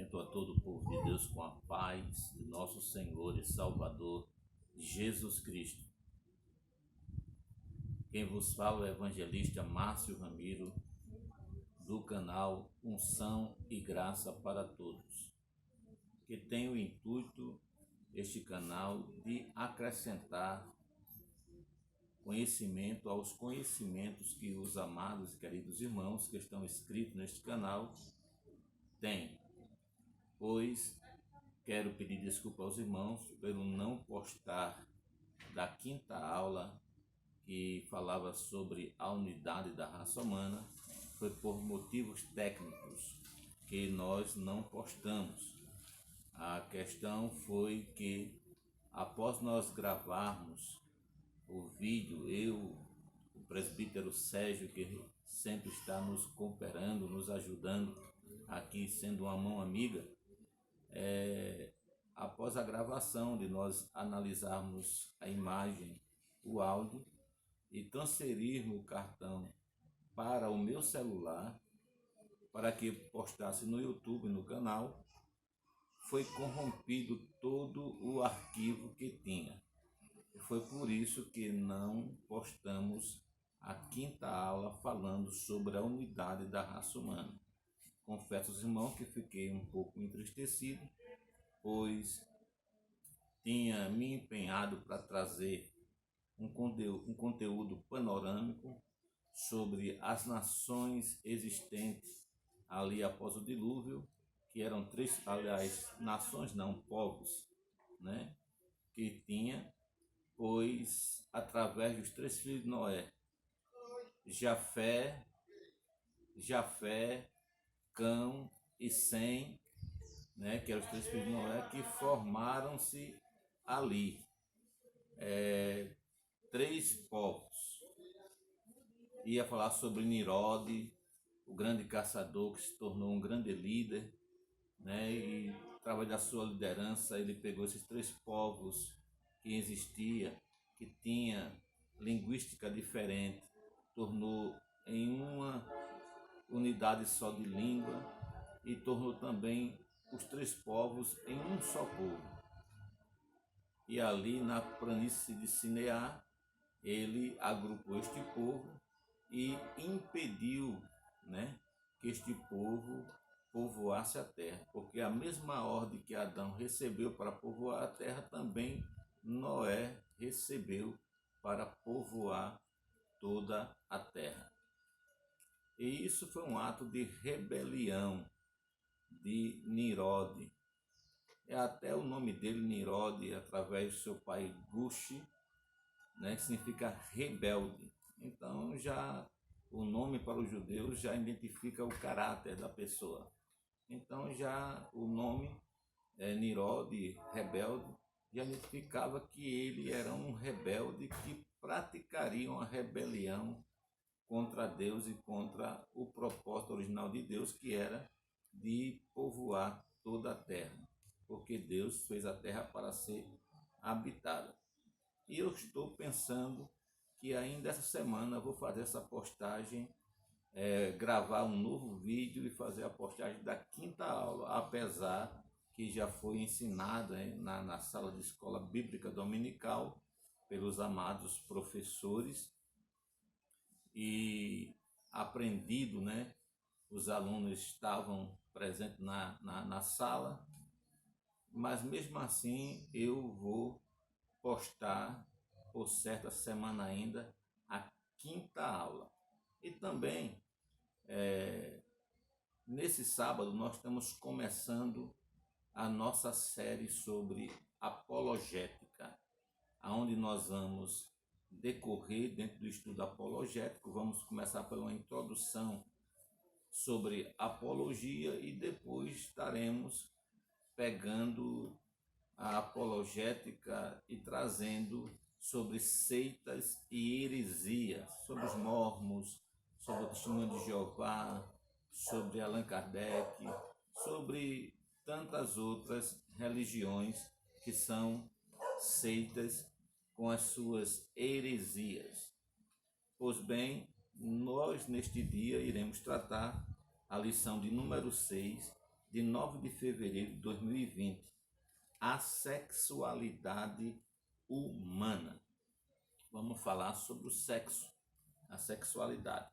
Cumprimento a todo o povo de Deus com a paz de nosso Senhor e Salvador Jesus Cristo. Quem vos fala é o evangelista Márcio Ramiro, do canal Unção e Graça para Todos, que tem o intuito, este canal, de acrescentar conhecimento aos conhecimentos que os amados e queridos irmãos que estão inscritos neste canal têm. Pois quero pedir desculpa aos irmãos pelo não postar da quinta aula que falava sobre a unidade da raça humana. Foi por motivos técnicos que nós não postamos. A questão foi que após nós gravarmos o vídeo, o presbítero Sérgio, que sempre está nos cooperando, nos ajudando aqui, sendo uma mão amiga, após a gravação de nós analisarmos a imagem, o áudio e transferirmos o cartão para o meu celular, para que postasse no YouTube, no canal, foi corrompido todo o arquivo que tinha. Foi por isso que não postamos a quinta aula falando sobre a unidade da raça humana. Confesso aos irmãos que fiquei um pouco entristecido, pois tinha me empenhado para trazer um conteúdo panorâmico sobre as nações existentes ali após o dilúvio, que eram três, aliás, nações não, povos, né, que tinha, pois através dos três filhos de Noé, Jafé, Cão e Sem, né, que eram os três filhos de Noé, que formaram-se ali três povos. Ia falar sobre Nirode, o grande caçador que se tornou um grande líder, né, e através da sua liderança ele pegou esses três povos que existia, que tinha linguística diferente, tornou em uma unidade só de língua e tornou também os três povos em um só povo. E ali na planície de Sinear, ele agrupou este povo e impediu, né, que este povo povoasse a terra, porque a mesma ordem que Adão recebeu para povoar a terra, também Noé recebeu para povoar toda a terra. E isso foi um ato de rebelião de Nirode. É até o nome dele, Nirode, através do seu pai Gushi, né, que significa rebelde. Então já o nome para os judeus já identifica o caráter da pessoa. Então já o nome Nirode, rebelde, já identificava que ele era um rebelde que praticaria uma rebelião contra Deus e contra o propósito original de Deus, que era de povoar toda a terra, porque Deus fez a terra para ser habitada. E eu estou pensando que ainda essa semana eu vou fazer essa postagem, gravar um novo vídeo e fazer a postagem da quinta aula, apesar que já foi ensinada na sala de escola bíblica dominical pelos amados professores e aprendido, né? Os alunos estavam presentes na sala, mas mesmo assim eu vou postar por certa semana ainda a quinta aula. E também nesse sábado nós estamos começando a nossa série sobre apologética, aonde nós vamos decorrer dentro do estudo apologético. Vamos começar por uma introdução sobre apologia e depois estaremos pegando a apologética e trazendo sobre seitas e heresias, sobre os mormons, sobre o testemunho de Jeová, sobre Allan Kardec, sobre tantas outras religiões que são seitas com as suas heresias. Pois bem, nós neste dia iremos tratar a lição de número 6 de 9 de fevereiro de 2020, a sexualidade humana. Vamos falar sobre o sexo, a sexualidade.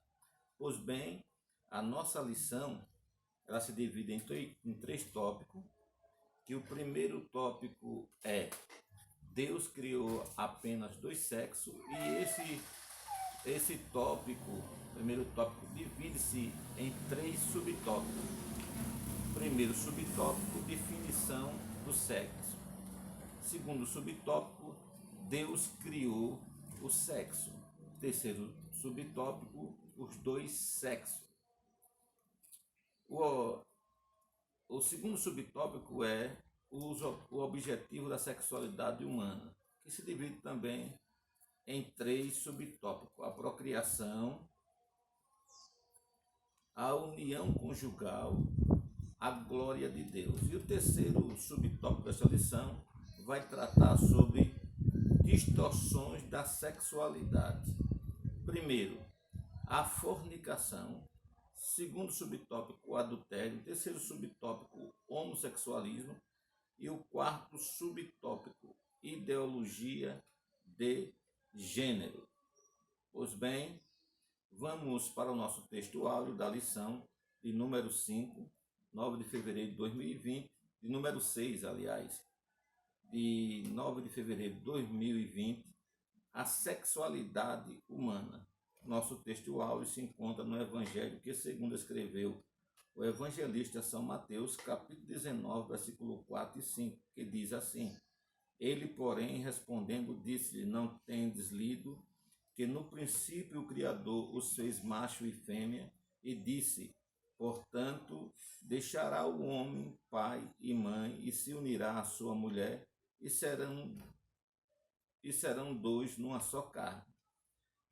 Pois bem, a nossa lição ela se divide em três tópicos, que o primeiro tópico é Deus criou apenas dois sexos, e esse tópico, primeiro tópico, divide-se em três subtópicos. Primeiro subtópico, definição do sexo. Segundo subtópico, Deus criou o sexo. Terceiro subtópico, os dois sexos. O segundo subtópico é o objetivo da sexualidade humana, que se divide também em três subtópicos: a procriação, a união conjugal, a glória de Deus. E o terceiro subtópico desta lição vai tratar sobre distorções da sexualidade. Primeiro, a fornicação. Segundo subtópico, o adultério. Terceiro subtópico, homossexualismo. E o quarto subtópico, ideologia de gênero. Pois bem, vamos para o nosso texto áudio da lição de número 5, 9 de fevereiro de 2020, de número 6, aliás, de 9 de fevereiro de 2020, a sexualidade humana. Nosso texto áudio se encontra no Evangelho que, segundo escreveu o evangelista São Mateus, capítulo 19, versículo 4 e 5, que diz assim: Ele, porém, respondendo, disse-lhe: Não tendes lido que no princípio o Criador os fez macho e fêmea, e disse: Portanto, deixará o homem pai e mãe, e se unirá à sua mulher, e serão dois numa só carne.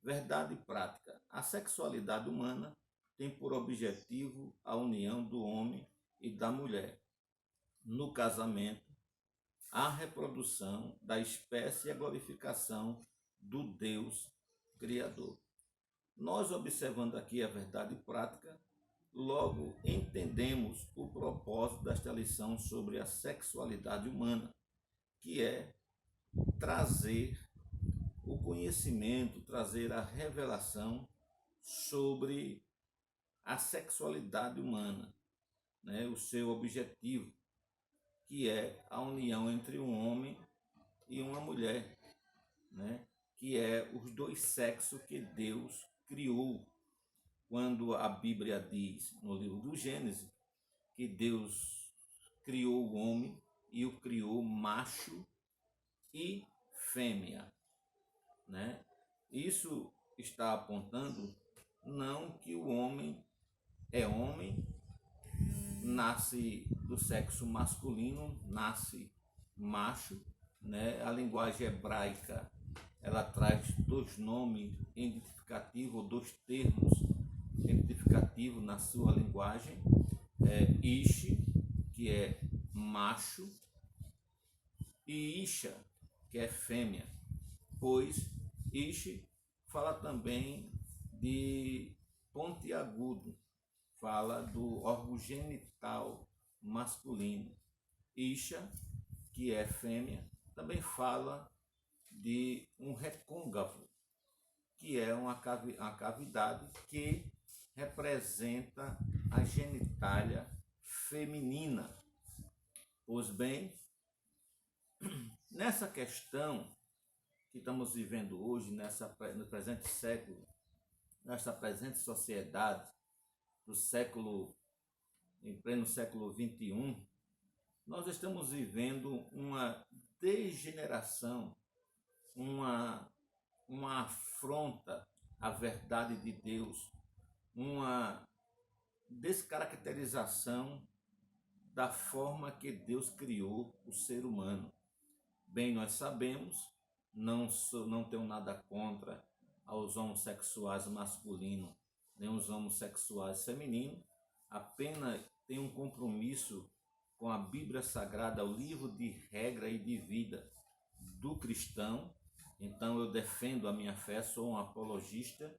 Verdade prática. A sexualidade humana tem por objetivo a união do homem e da mulher. No casamento, a reprodução da espécie e a glorificação do Deus Criador. Nós, observando aqui a verdade prática, logo entendemos o propósito desta lição sobre a sexualidade humana, que é trazer o conhecimento, trazer a revelação sobre a sexualidade humana, né? O seu objetivo, que é a união entre um homem e uma mulher, né? Que é os dois sexos que Deus criou. Quando a Bíblia diz, no livro do Gênesis, que Deus criou o homem e o criou macho e fêmea, né? Isso está apontando não que o homem é homem, nasce do sexo masculino, nasce macho, né? A linguagem hebraica ela traz dois nomes identificativos, dois termos identificativos na sua linguagem, Ish, que é macho, e Isha, que é fêmea, pois Ish fala também de pontiagudo, fala do órgão genital masculino. Isha, que é fêmea, também fala de um recôncavo, que é uma cavidade que representa a genitália feminina. Pois bem, nessa questão que estamos vivendo hoje, no presente século, nessa presente sociedade, em pleno século XXI, nós estamos vivendo uma degeneração, uma afronta à verdade de Deus, uma descaracterização da forma que Deus criou o ser humano. Bem, nós sabemos, não tenho nada contra aos homossexuais masculinos, nem os homossexuais femininos, apenas tenho um compromisso com a Bíblia Sagrada, o livro de regra e de vida do cristão. Então eu defendo a minha fé, sou um apologista,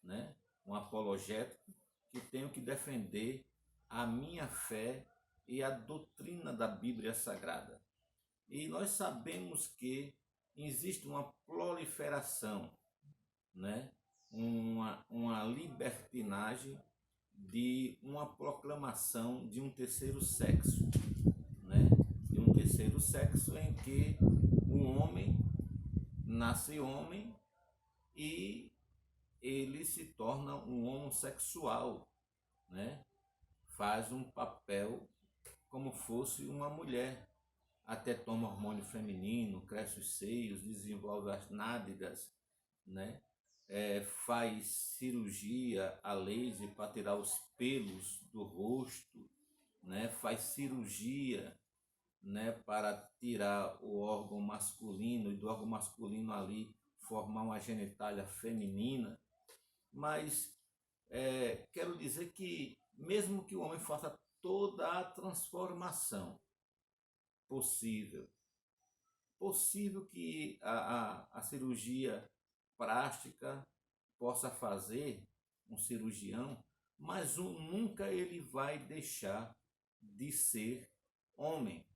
né? Um apologético, que tenho que defender a minha fé e a doutrina da Bíblia Sagrada. E nós sabemos que existe uma proliferação, né? uma libertinagem de uma proclamação de um terceiro sexo, né? De um terceiro sexo em que um homem nasce homem e ele se torna um homossexual, né? Faz um papel como fosse uma mulher, até toma hormônio feminino, cresce os seios, desenvolve as nádegas, né? Faz cirurgia a laser para tirar os pelos do rosto, né? Faz cirurgia, né, para tirar o órgão masculino e do órgão masculino ali formar uma genitália feminina. Mas quero dizer que mesmo que o homem faça toda a transformação possível, que a cirurgia plástica possa fazer um cirurgião, mas nunca ele vai deixar de ser homem.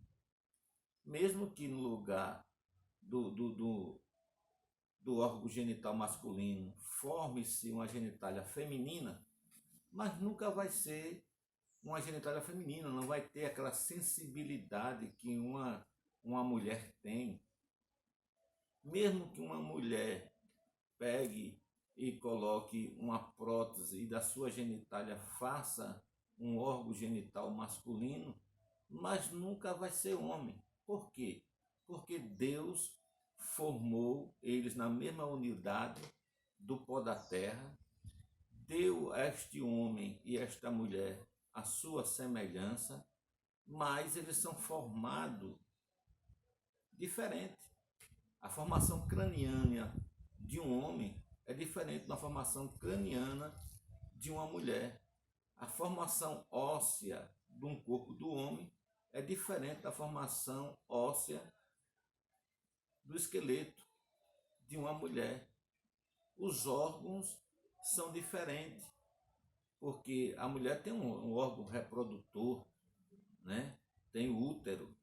Mesmo que no lugar do órgão genital masculino forme-se uma genitália feminina, mas nunca vai ser uma genitália feminina, não vai ter aquela sensibilidade que uma mulher tem. Mesmo que uma mulher pegue e coloque uma prótese e da sua genitália faça um órgão genital masculino, mas nunca vai ser homem. Por quê? Porque Deus formou eles na mesma unidade do pó da terra, deu a este homem e esta mulher a sua semelhança, mas eles são formados diferente. A formação craniana de um homem é diferente da formação craniana de uma mulher. A formação óssea de um corpo do homem é diferente da formação óssea do esqueleto de uma mulher. Os órgãos são diferentes, porque a mulher tem um órgão reprodutor, né? Tem o útero.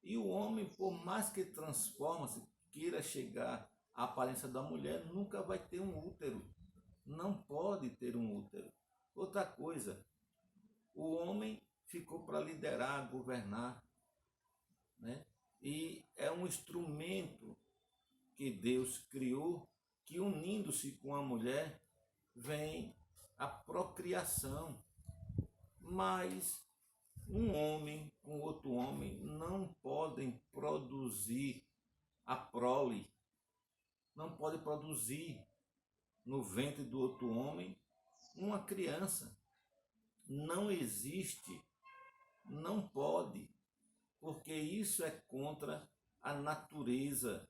E o homem, por mais que transforma-se, queira chegar à aparência da mulher, nunca vai ter um útero. Não pode ter um útero. Outra coisa, o homem ficou para liderar, governar, né? E é um instrumento que Deus criou, que unindo-se com a mulher, vem a procriação. Mas um homem com outro homem não podem produzir a prole, não pode produzir no ventre do outro homem uma criança. Não existe, não pode, porque isso é contra a natureza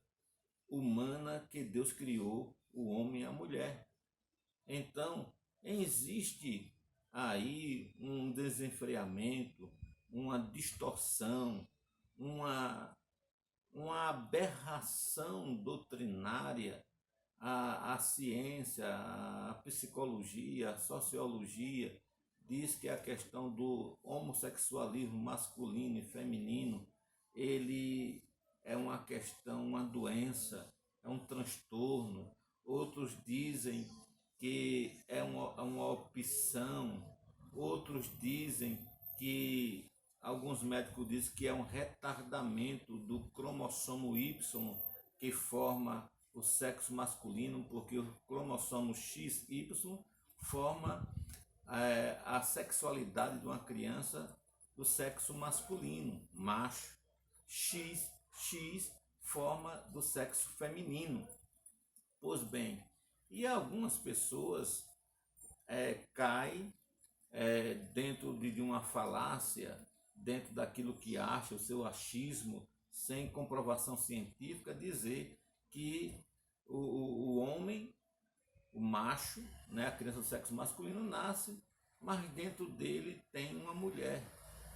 humana que Deus criou, o homem e a mulher. Então, existe aí um desenfreamento, uma distorção, uma aberração doutrinária. A ciência, a psicologia, a sociologia diz que a questão do homossexualismo masculino e feminino, ele é uma questão, uma doença, é um transtorno. Outros dizem que é uma opção, outros dizem que, alguns médicos dizem que é um retardamento do cromossomo Y que forma o sexo masculino, porque o cromossomo XY forma a sexualidade de uma criança do sexo masculino, macho. X forma do sexo feminino. Pois bem, e algumas pessoas caem dentro de uma falácia, dentro daquilo que acha, o seu achismo, sem comprovação científica, dizer que o homem, o macho, né, a criança do sexo masculino, nasce, mas dentro dele tem uma mulher.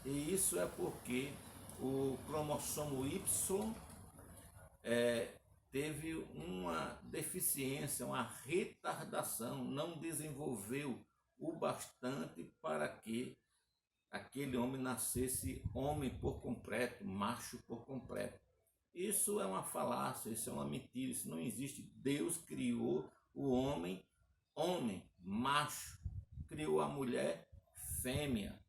E isso é porque o cromossomo Y teve uma deficiência, uma retardação, não desenvolveu o bastante para que aquele homem nascesse homem por completo, macho por completo. Isso é uma falácia, isso é uma mentira, isso não existe. Deus criou o homem, macho, criou a mulher, fêmea.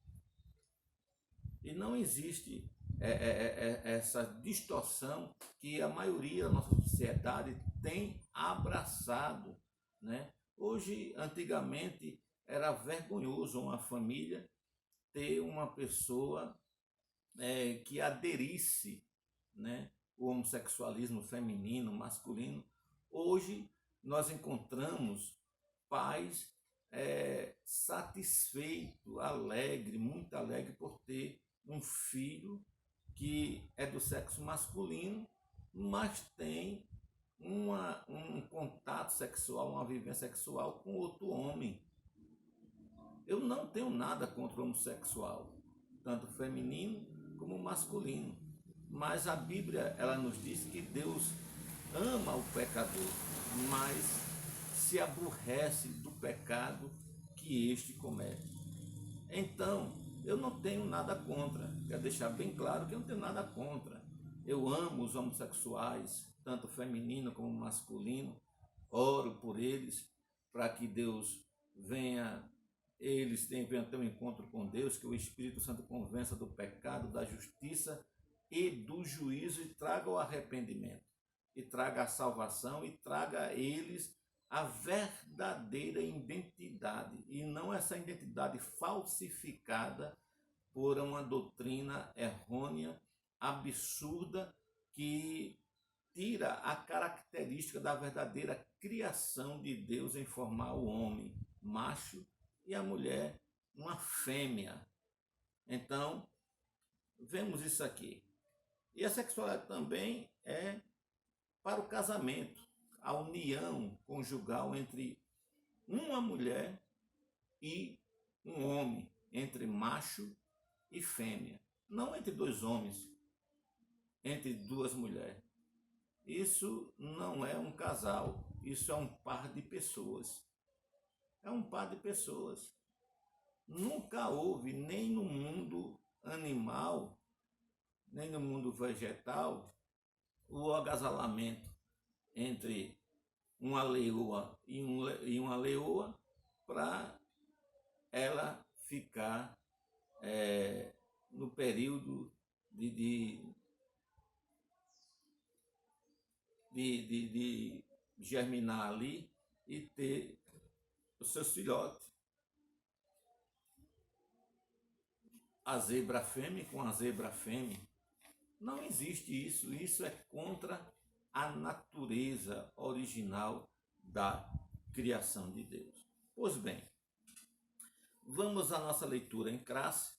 E não existe essa distorção que a maioria da nossa sociedade tem abraçado, né? Hoje, antigamente, era vergonhoso uma família ter uma pessoa que aderisse, né, o homossexualismo feminino, masculino. Hoje nós encontramos pais satisfeitos, alegres, muito alegres por ter um filho que é do sexo masculino, mas tem um contato sexual, uma vivência sexual com outro homem. Eu não tenho nada contra o homossexual, tanto feminino como masculino. Mas a Bíblia, ela nos diz que Deus ama o pecador, mas se aborrece do pecado que este comete. Então, eu não tenho nada contra. Quero deixar bem claro que eu não tenho nada contra. Eu amo os homossexuais, tanto feminino como masculino. Oro por eles, para que Deus venha, eles venham ter um encontro com Deus, que o Espírito Santo convença do pecado, da justiça e do juízo, e traga o arrependimento, e traga a salvação, e traga a eles a verdadeira identidade, e não essa identidade falsificada por uma doutrina errônea, absurda, que tira a característica da verdadeira criação de Deus em formar o homem macho e a mulher uma fêmea. Então, vemos isso aqui. E a sexualidade também é para o casamento, a união conjugal entre uma mulher e um homem, entre macho e fêmea. Não entre dois homens, entre duas mulheres. Isso não é um casal, isso é um par de pessoas. É um par de pessoas. Nunca houve, nem no mundo animal, nem no mundo vegetal, o agasalamento entre uma leoa e uma leoa para ela ficar no período de germinar ali e ter os seus filhotes. A zebra fêmea com a zebra fêmea. Não existe isso. Isso é contra a natureza original da criação de Deus. Pois bem, vamos à nossa leitura em classe.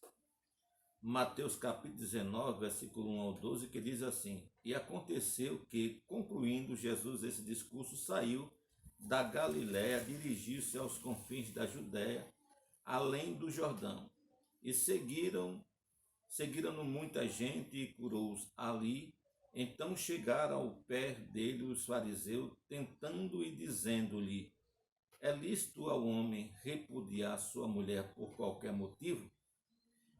Mateus capítulo 19, versículo 1 ao 12, que diz assim: E aconteceu que, concluindo Jesus esse discurso, saiu da Galiléia, dirigiu-se aos confins da Judéia, além do Jordão, e seguiram-no muita gente e curou-os ali. Então chegaram ao pé dele os fariseus, tentando e dizendo-lhe: É lícito ao homem repudiar sua mulher por qualquer motivo?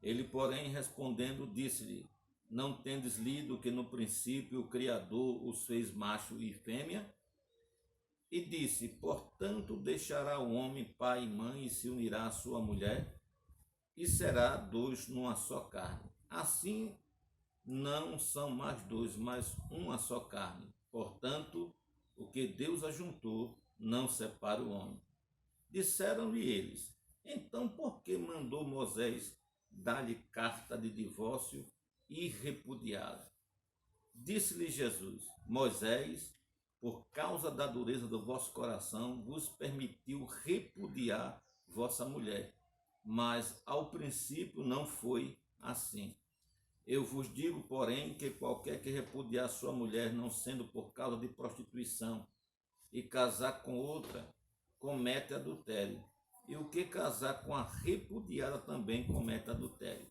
Ele, porém, respondendo, disse-lhe: Não tendes lido que no princípio o Criador os fez macho e fêmea? E disse: Portanto, deixará o homem pai e mãe e se unirá à sua mulher, e será dois numa só carne. Assim, não são mais dois, mas uma só carne. Portanto, o que Deus ajuntou, não separa o homem. Disseram-lhe eles: Então, por que mandou Moisés dar-lhe carta de divórcio e repudiá-la? Disse-lhe Jesus: Moisés, por causa da dureza do vosso coração, vos permitiu repudiar vossa mulher, mas ao princípio não foi assim. Eu vos digo, porém, que qualquer que repudiar sua mulher, não sendo por causa de prostituição, e casar com outra, comete adultério. E o que casar com a repudiada também comete adultério.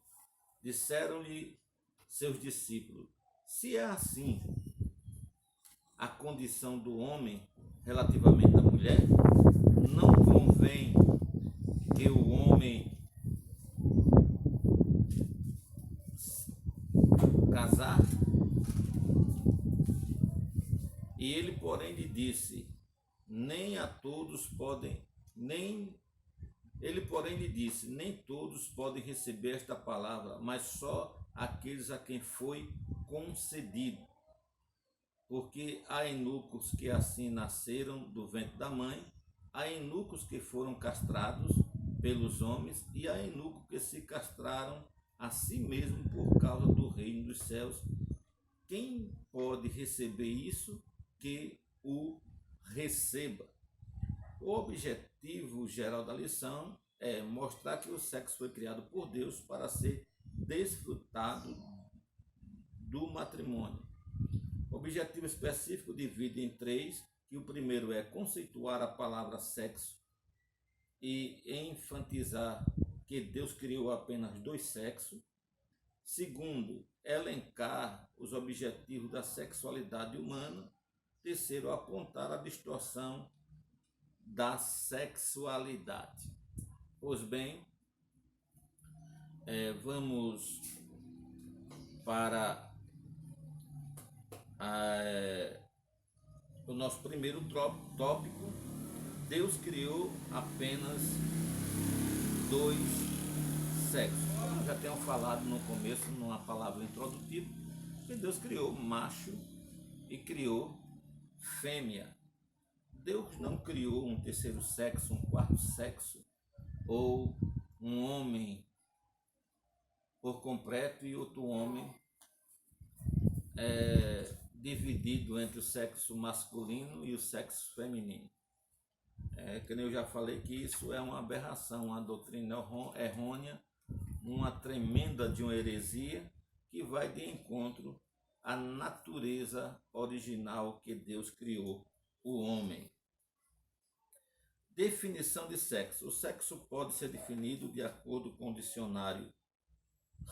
Disseram-lhe seus discípulos: Se é assim a condição do homem relativamente à mulher, não convém que o homem E ele, porém, lhe disse, nem a todos podem, nem ele, porém, lhe disse, nem todos podem receber esta palavra, mas só aqueles a quem foi concedido. Porque há eunucos que assim nasceram do ventre da mãe, há eunucos que foram castrados pelos homens, e há eunucos que se castraram a si mesmo por causa do reino dos céus. Quem pode receber isso, que o receba. O objetivo geral da lição é mostrar que o sexo foi criado por Deus para ser desfrutado do matrimônio. O objetivo específico divide em três, que o primeiro é conceituar a palavra sexo e enfatizar que Deus criou apenas dois sexos. Segundo, elencar os objetivos da sexualidade humana. Terceiro, apontar a distorção da sexualidade. Pois bem, vamos para o nosso primeiro tópico. Deus criou apenas dois sexos. Como já tenho falado no começo, numa palavra introdutiva, que Deus criou macho e criou fêmea. Deus não criou um terceiro sexo, um quarto sexo, ou um homem por completo e outro homem dividido entre o sexo masculino e o sexo feminino. Como eu já falei, que isso é uma aberração, uma doutrina errônea, uma tremenda de uma heresia que vai de encontro à natureza original que Deus criou, o homem. Definição de sexo. O sexo pode ser definido de acordo com o dicionário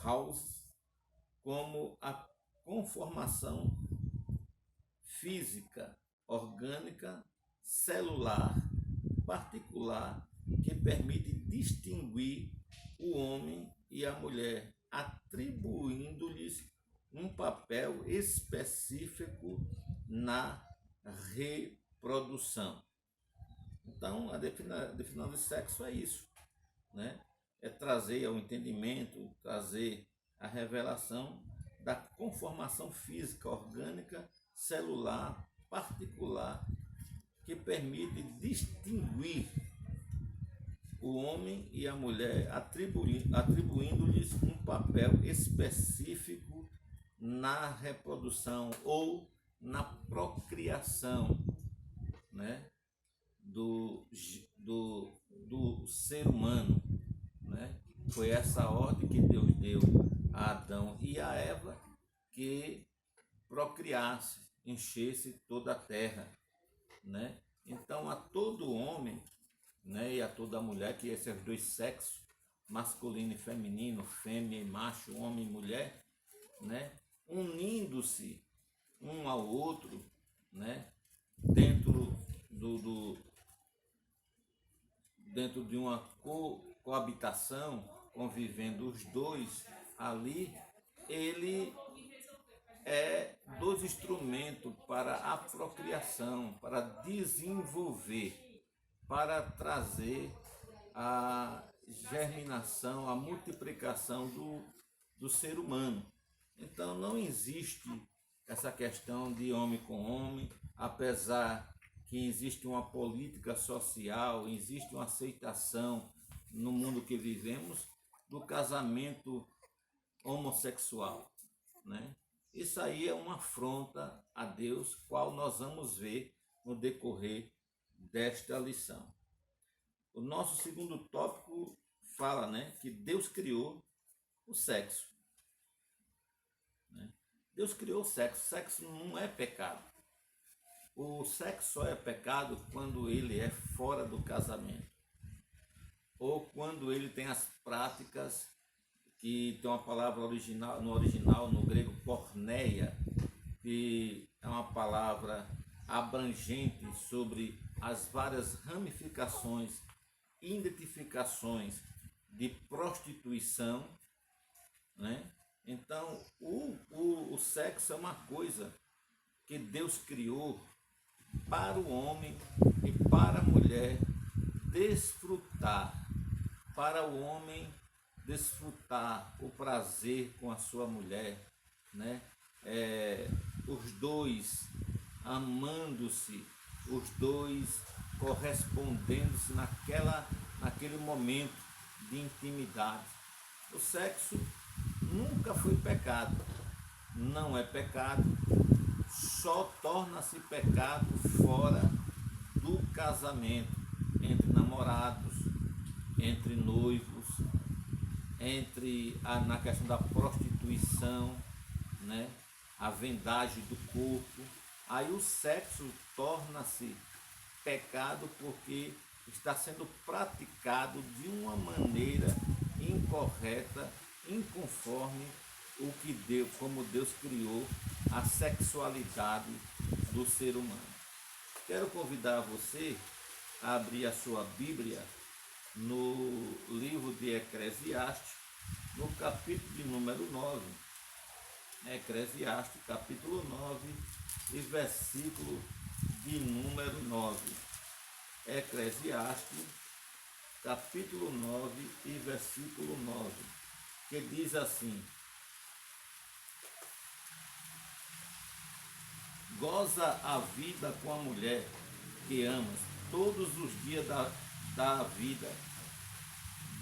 House como a conformação física, orgânica, celular, particular, que permite distinguir o homem e a mulher, atribuindo-lhes um papel específico na reprodução. Então, a definição de sexo é isso, né? É trazer ao entendimento, trazer a revelação da conformação física, orgânica, celular, particular, que permite distinguir o homem e a mulher, atribuindo-lhes um papel específico na reprodução ou na procriação, né, do ser humano, né? Foi essa ordem que Deus deu a Adão e a Eva, que procriasse, enchesse toda a terra, né? Então, a todo homem, né, e a toda mulher, que esses dois sexos, masculino e feminino, fêmea e macho, homem e mulher, né, unindo-se um ao outro, né, dentro dentro de uma coabitação, convivendo os dois ali, ele é dos instrumentos para a procriação, para desenvolver, para trazer a germinação, a multiplicação do ser humano. Então não existe essa questão de homem com homem, apesar que existe uma política social, existe uma aceitação no mundo que vivemos do casamento homossexual, né? Isso aí é uma afronta a Deus, qual nós vamos ver no decorrer desta lição. O nosso segundo tópico fala, né, que Deus criou o sexo, né? Deus criou o sexo. O sexo não é pecado. O sexo só é pecado quando ele é fora do casamento, ou quando ele tem as práticas que tem uma palavra original, no grego, porneia, que é uma palavra abrangente sobre as várias ramificações, identificações de prostituição, né? Então, o sexo é uma coisa que Deus criou para o homem e para a mulher desfrutar, para o homem desfrutar o prazer com a sua mulher, né? Os dois amando-se, os dois correspondendo-se naquele momento de intimidade. O sexo nunca foi pecado, não é pecado, só torna-se pecado fora do casamento, entre namorados, entre noivos, na questão da prostituição, né? A vendagem do corpo. Aí o sexo torna-se pecado porque está sendo praticado de uma maneira incorreta, inconforme o que Deus, como Deus criou a sexualidade do ser humano. Quero convidar você a abrir a sua Bíblia no livro de Eclesiastes, no capítulo de número 9. Eclesiastes, capítulo 9 e versículo de número 9. Eclesiastes, capítulo 9 e versículo 9, que diz assim: goza a vida com a mulher que amas todos os dias da vida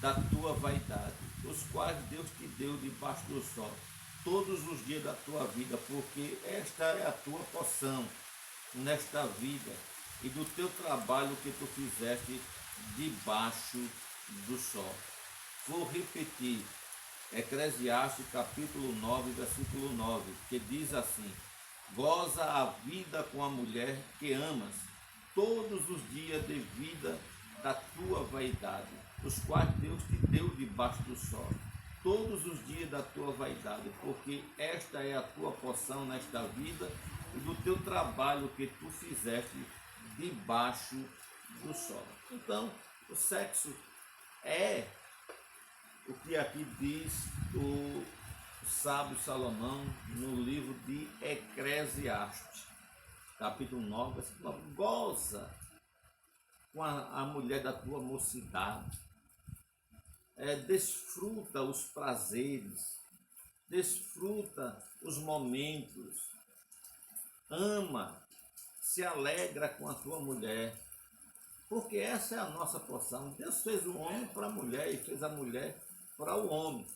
da tua vaidade, os quais Deus te deu debaixo do sol, todos os dias da tua vida, porque esta é a tua porção nesta vida e do teu trabalho que tu fizeste debaixo do sol. Vou repetir, Eclesiastes capítulo 9, versículo 9, que diz assim: goza a vida com a mulher que amas todos os dias de vida da tua vaidade, os quais Deus te deu debaixo do sol, todos os dias da tua vaidade, porque esta é a tua porção nesta vida e do teu trabalho que tu fizeste debaixo do sol. Então, o sexo é o que aqui diz o sábio Salomão no livro de Eclesiastes, capítulo 9, versículo 9. Goza com a mulher da tua mocidade, desfruta os prazeres, desfruta os momentos, ama, se alegra com a tua mulher, porque essa é a nossa porção. Deus fez o homem para a mulher e fez a mulher para o homem.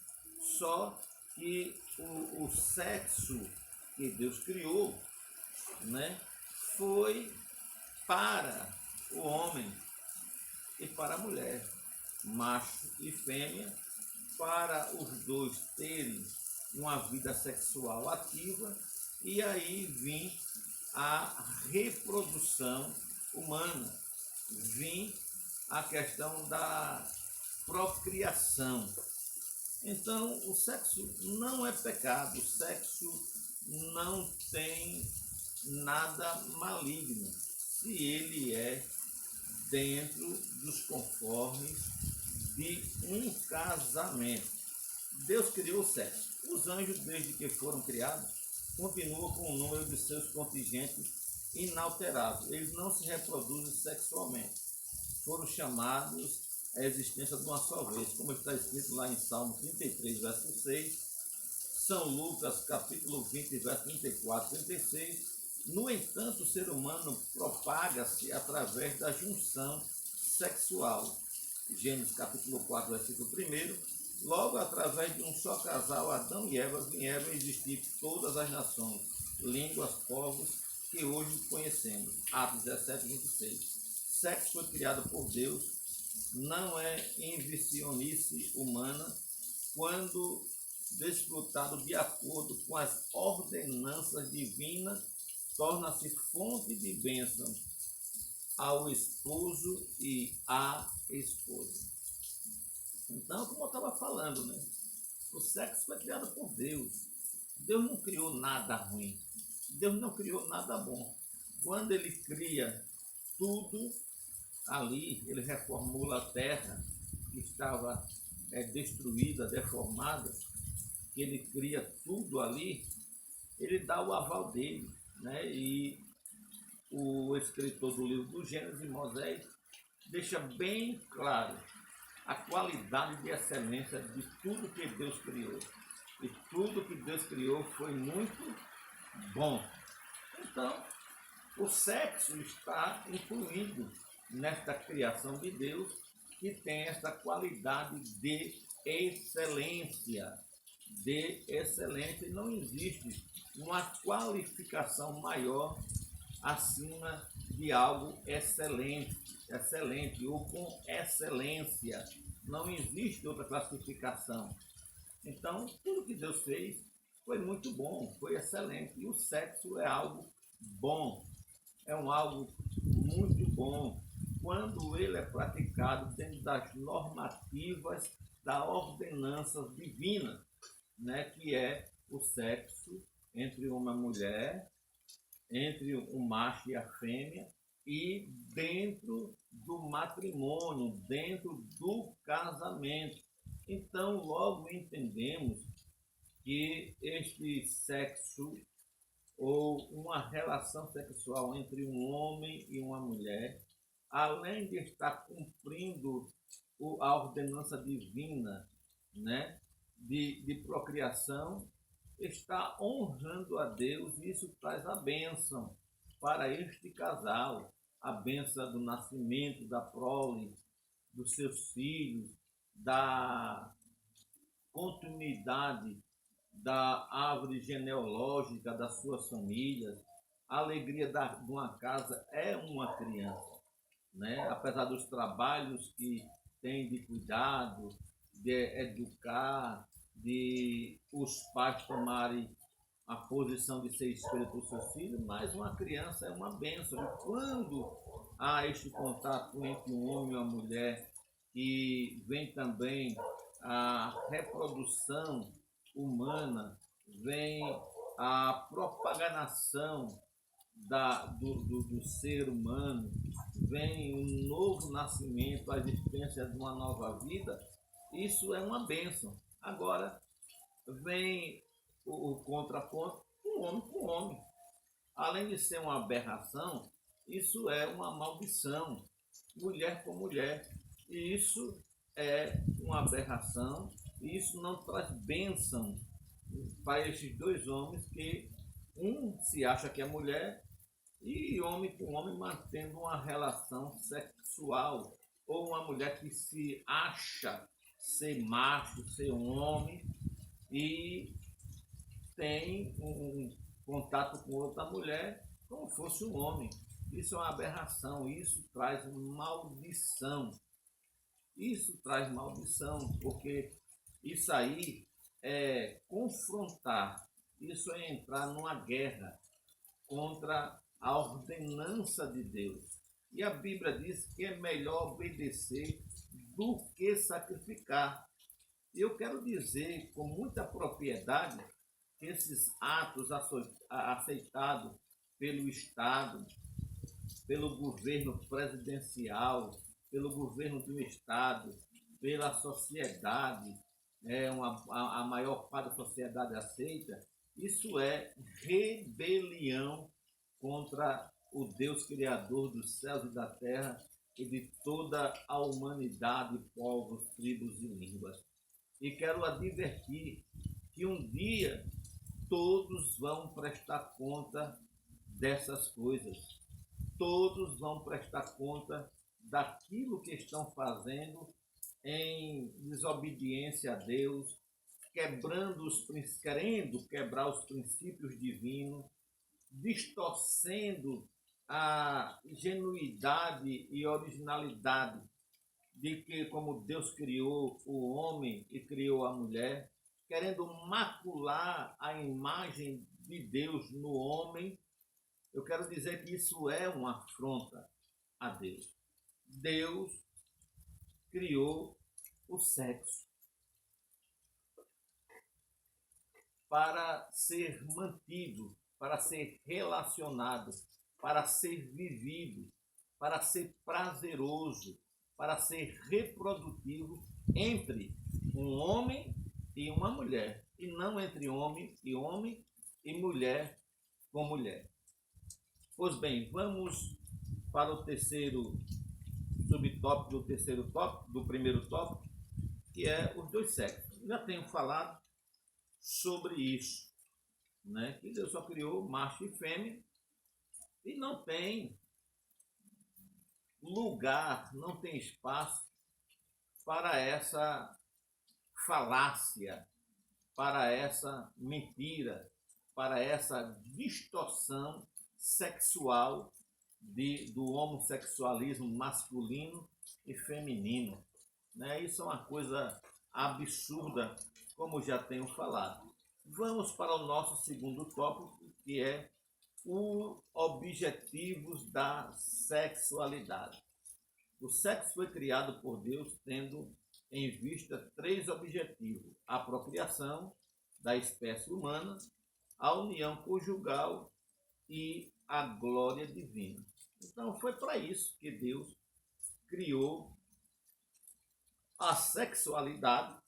Só que o sexo que Deus criou, né, foi para o homem e para a mulher, macho e fêmea, para os dois terem uma vida sexual ativa e aí vem a reprodução humana, vem a questão da procriação. Então, o sexo não é pecado, o sexo não tem nada maligno, se ele é dentro dos conformes de um casamento. Deus criou o sexo. Os anjos, desde que foram criados, continuam com o número de seus contingentes inalterável. Eles não se reproduzem sexualmente. Foram chamados à existência de uma só vez, como está escrito lá em Salmo 33, verso 6, São Lucas, capítulo 20, verso 34, 36. No entanto, o ser humano propaga-se através da junção sexual. Gênesis capítulo 4, versículo 1. Logo, através de um só casal, Adão e Eva, vieram a existir todas as nações, línguas, povos que hoje conhecemos. Atos 17, 26. Sexo foi criado por Deus, não é invencionice humana, quando desfrutado de acordo com as ordenanças divinas, torna-se fonte de bênção ao esposo e à esposa. Então, como eu estava falando, né? O sexo foi criado por Deus. Deus não criou nada ruim. Deus não criou nada bom. Quando ele cria tudo ali, ele reformula a terra que estava destruída, deformada, que ele cria tudo ali, ele dá o aval dele, né? E o escritor do livro do Gênesis, Moisés, deixa bem claro a qualidade de excelência de tudo que Deus criou. E tudo que Deus criou foi muito bom. Então, o sexo está incluído nesta criação de Deus, que tem essa qualidade de excelência. De excelência. Não existe uma qualificação maior acima de algo excelente ou com excelência. Não existe outra classificação. Então, tudo que Deus fez foi muito bom, foi excelente. E o sexo é algo bom, é algo muito bom, quando ele é praticado dentro das normativas da ordenança divina, né, que é o sexo entre uma mulher, entre o macho e a fêmea, e dentro do matrimônio, dentro do casamento. Então, logo entendemos que este sexo ou uma relação sexual entre um homem e uma mulher, além de estar cumprindo a ordenança divina, né, de procriação, está honrando a Deus, e isso traz a bênção para este casal, a bênção do nascimento, da prole, dos seus filhos, da continuidade da árvore genealógica das suas famílias. A alegria de uma casa é uma criança, né? Apesar dos trabalhos que tem de cuidado, de educar, de os pais tomarem a posição de ser espelho para os seus filhos, mas uma criança é uma bênção. E quando há este contato entre um homem e uma mulher, e vem também a reprodução humana, vem a propagação do ser humano, vem um novo nascimento, a existência de uma nova vida, isso é uma bênção. Agora, vem o contraponto, um homem com homem. Além de ser uma aberração, isso é uma maldição, mulher com mulher. E isso é uma aberração, e isso não traz bênção para estes dois homens, que um se acha que é mulher, e homem com homem mantendo uma relação sexual, ou uma mulher que se acha ser macho, ser um homem, e tem um contato com outra mulher como fosse um homem. Isso é uma aberração, isso traz maldição. Isso traz maldição, porque isso aí é confrontar, isso é entrar numa guerra contra a ordenança de Deus. E a Bíblia diz que é melhor obedecer do que sacrificar. E eu quero dizer com muita propriedade que esses atos aceitados pelo Estado, pelo governo presidencial, pelo governo do Estado, pela sociedade, a maior parte da sociedade aceita, isso é rebelião contra o Deus Criador dos céus e da terra e de toda a humanidade, povos, tribos e línguas. E quero advertir que um dia todos vão prestar conta dessas coisas. Todos vão prestar conta daquilo que estão fazendo em desobediência a Deus, querendo quebrar os princípios divinos, distorcendo a genuidade e originalidade de que como Deus criou o homem e criou a mulher, querendo macular a imagem de Deus no homem. Eu quero dizer que isso é uma afronta a Deus. Deus criou o sexo para ser mantido, para ser relacionado, para ser vivido, para ser prazeroso, para ser reprodutivo entre um homem e uma mulher, e não entre homem e mulher com mulher. Pois bem, vamos para o terceiro subtópico do terceiro tópico, do primeiro tópico, que é os dois sexos. Já tenho falado sobre isso, né? Que Deus só criou macho e fêmea e não tem lugar, não tem espaço para essa falácia, para essa mentira, para essa distorção sexual do homossexualismo masculino e feminino. Né? Isso é uma coisa absurda, como já tenho falado. Vamos para o nosso segundo tópico, que é os objetivos da sexualidade. O sexo foi criado por Deus tendo em vista três objetivos: a procriação da espécie humana, a união conjugal e a glória divina. Então foi para isso que Deus criou a sexualidade,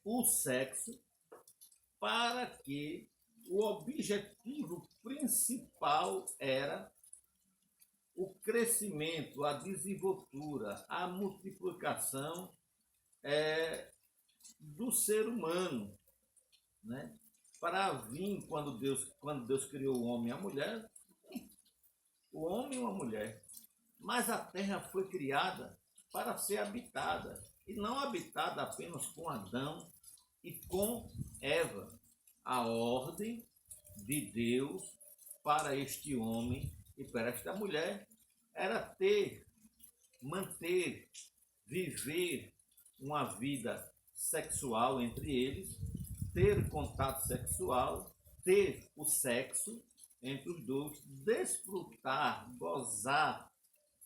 o sexo, para que o objetivo principal era o crescimento, a desenvoltura, a multiplicação do ser humano, né? Para vir, quando Deus criou o homem e a mulher, o homem e uma mulher, mas a terra foi criada para ser habitada, e não habitada apenas com Adão e com Eva. A ordem de Deus para este homem e para esta mulher era manter, viver uma vida sexual entre eles, ter contato sexual, ter o sexo entre os dois, desfrutar, gozar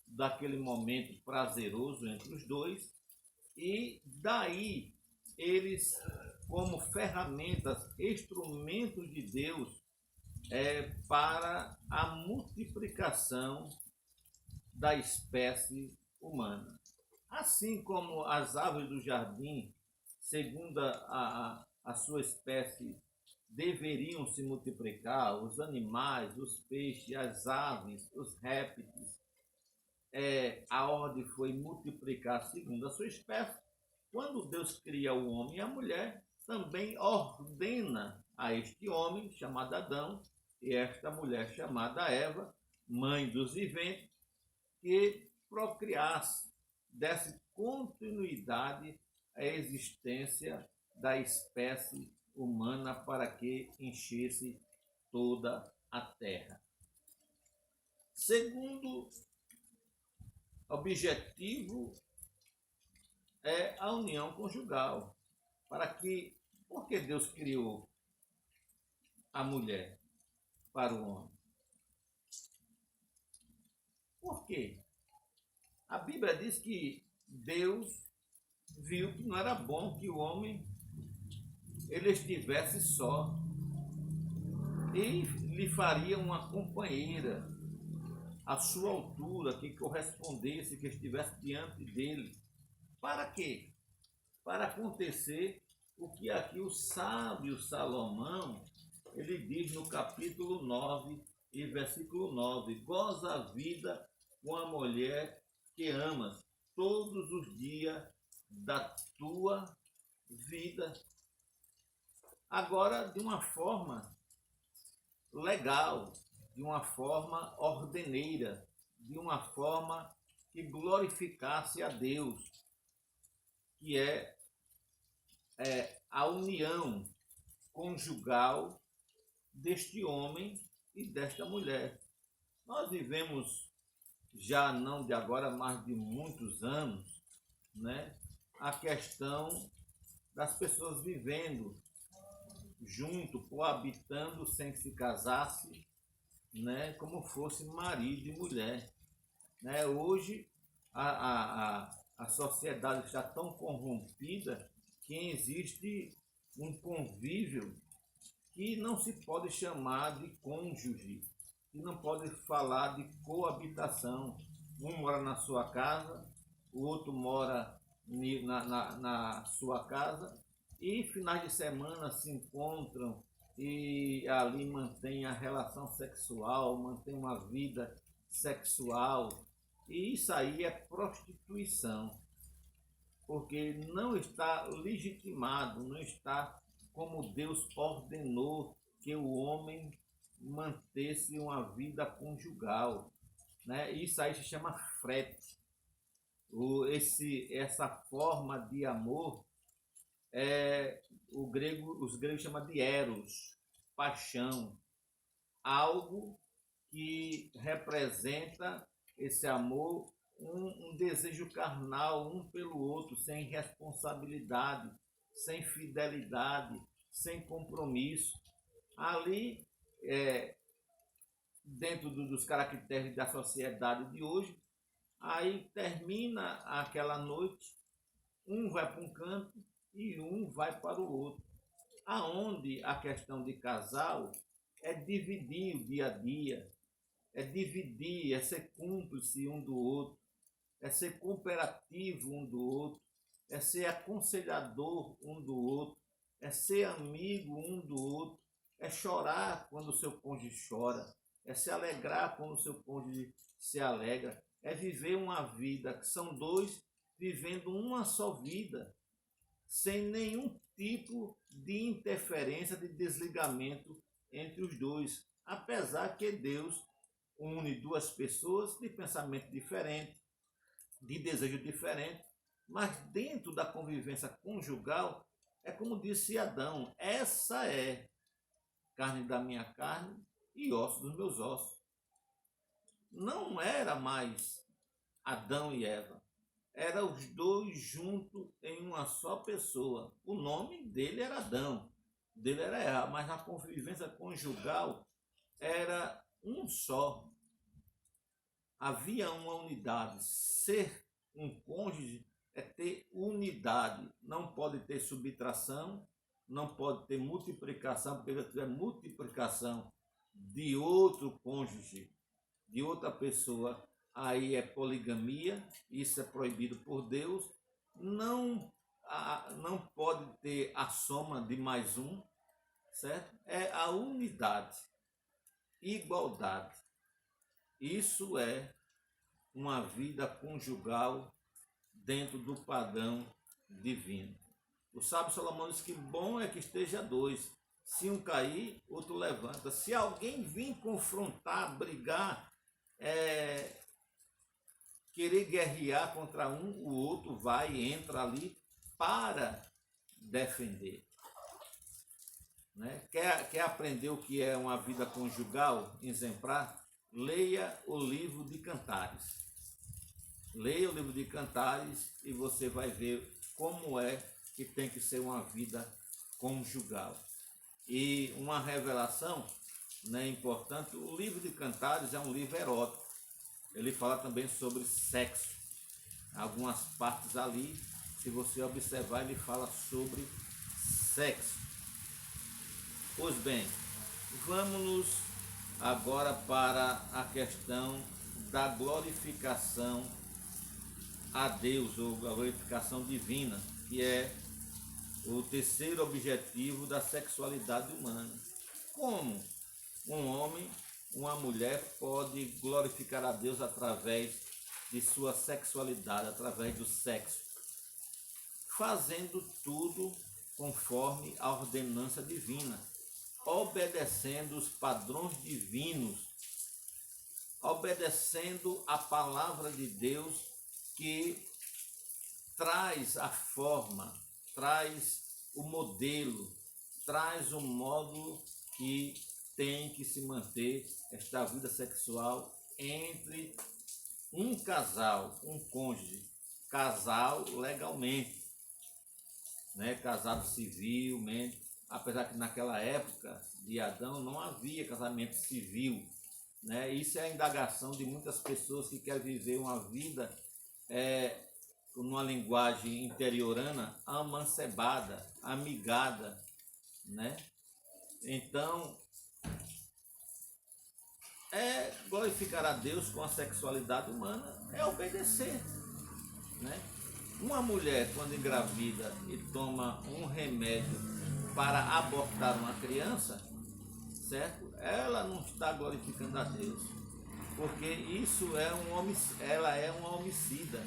daquele momento prazeroso entre os dois, e daí eles, como ferramentas, instrumentos de Deus, para a multiplicação da espécie humana. Assim como as árvores do jardim, segundo a sua espécie, deveriam se multiplicar, os animais, os peixes, as aves, os répteis, a ordem foi multiplicar segundo a sua espécie. Quando Deus cria o homem e a mulher, também ordena a este homem, chamado Adão, e esta mulher, chamada Eva, mãe dos viventes, que procriasse, desse continuidade à existência da espécie humana para que enchesse toda a terra. Segundo objetivo é a união conjugal. Porque Deus criou a mulher para o homem? Por quê? A Bíblia diz que Deus viu que não era bom que o homem ele estivesse só, e lhe faria uma companheira à sua altura, que correspondesse, que estivesse diante dele. Para quê? Para acontecer o que aqui o sábio Salomão, ele diz no capítulo 9 e versículo 9: goza a vida com a mulher que amas todos os dias da tua vida. Agora, de uma forma legal, de uma forma ordeneira, de uma forma que glorificasse a Deus, que é a união conjugal deste homem e desta mulher. Nós vivemos, já não de agora, mas de muitos anos, né, a questão das pessoas vivendo junto, coabitando sem se casasse, né, como fosse marido e mulher. Né? Hoje a sociedade está tão corrompida que existe um convívio que não se pode chamar de cônjuge, que não pode falar de coabitação. Um mora na sua casa, o outro mora na sua casa, e finais de semana se encontram e ali mantém a relação sexual, mantém uma vida sexual. E isso aí é prostituição, porque não está legitimado, não está como Deus ordenou que o homem mantesse uma vida conjugal, né? Isso aí se chama frete. Essa forma de amor os gregos chamam de eros, paixão, algo que representa esse amor, um desejo carnal um pelo outro, sem responsabilidade, sem fidelidade, sem compromisso. Ali, dentro dos caracteres da sociedade de hoje, aí termina aquela noite, um vai para um canto e um vai para o outro. Aonde a questão de casal é dividir o dia a dia, é dividir, é ser cúmplice um do outro, é ser cooperativo um do outro, é ser aconselhador um do outro, é ser amigo um do outro, é chorar quando o seu cônjuge chora, é se alegrar quando o seu cônjuge se alegra, é viver uma vida que são dois vivendo uma só vida, sem nenhum tipo de interferência, de desligamento entre os dois, apesar que Deus une duas pessoas de pensamento diferente, de desejo diferente, mas dentro da convivência conjugal, é como disse Adão, essa é carne da minha carne e osso dos meus ossos. Não era mais Adão e Eva, eram os dois juntos em uma só pessoa. O nome dele era Adão, dele era Eva, mas a convivência conjugal era um só. Havia uma unidade. Ser um cônjuge é ter unidade. Não pode ter subtração, não pode ter multiplicação, porque se tiver multiplicação de outro cônjuge, de outra pessoa, aí é poligamia, isso é proibido por Deus. Não pode ter a soma de mais um, certo? É a unidade, igualdade. Isso é uma vida conjugal dentro do padrão divino. O sábio Salomão diz que bom é que esteja dois. Se um cair, outro levanta. Se alguém vir confrontar, brigar, querer guerrear contra um, o outro vai e entra ali para defender. Né? Quer aprender o que é uma vida conjugal exemplar? Leia o livro de Cantares. Leia o livro de Cantares e você vai ver como é que tem que ser uma vida conjugal. E uma revelação, né, importante, o livro de Cantares é um livro erótico. Ele fala também sobre sexo. Algumas partes ali, se você observar, ele fala sobre sexo. Pois bem, vamos agora para a questão da glorificação a Deus, ou a glorificação divina, que é o terceiro objetivo da sexualidade humana. Como um homem, uma mulher pode glorificar a Deus através de sua sexualidade, através do sexo? Fazendo tudo conforme a ordenança divina, obedecendo os padrões divinos, obedecendo a palavra de Deus que traz a forma, traz o modelo, traz o modo que tem que se manter esta vida sexual entre um casal, um cônjuge, casal legalmente, né? Casado civilmente, apesar que naquela época de Adão não havia casamento civil, né? Isso é a indagação de muitas pessoas que querem viver uma vida numa linguagem interiorana, amancebada, amigada, né? Então, glorificar a Deus com a sexualidade humana é obedecer, né? Uma mulher, quando engravida e toma um remédio para abortar uma criança, certo? Ela não está glorificando a Deus, porque isso é ela é uma homicida,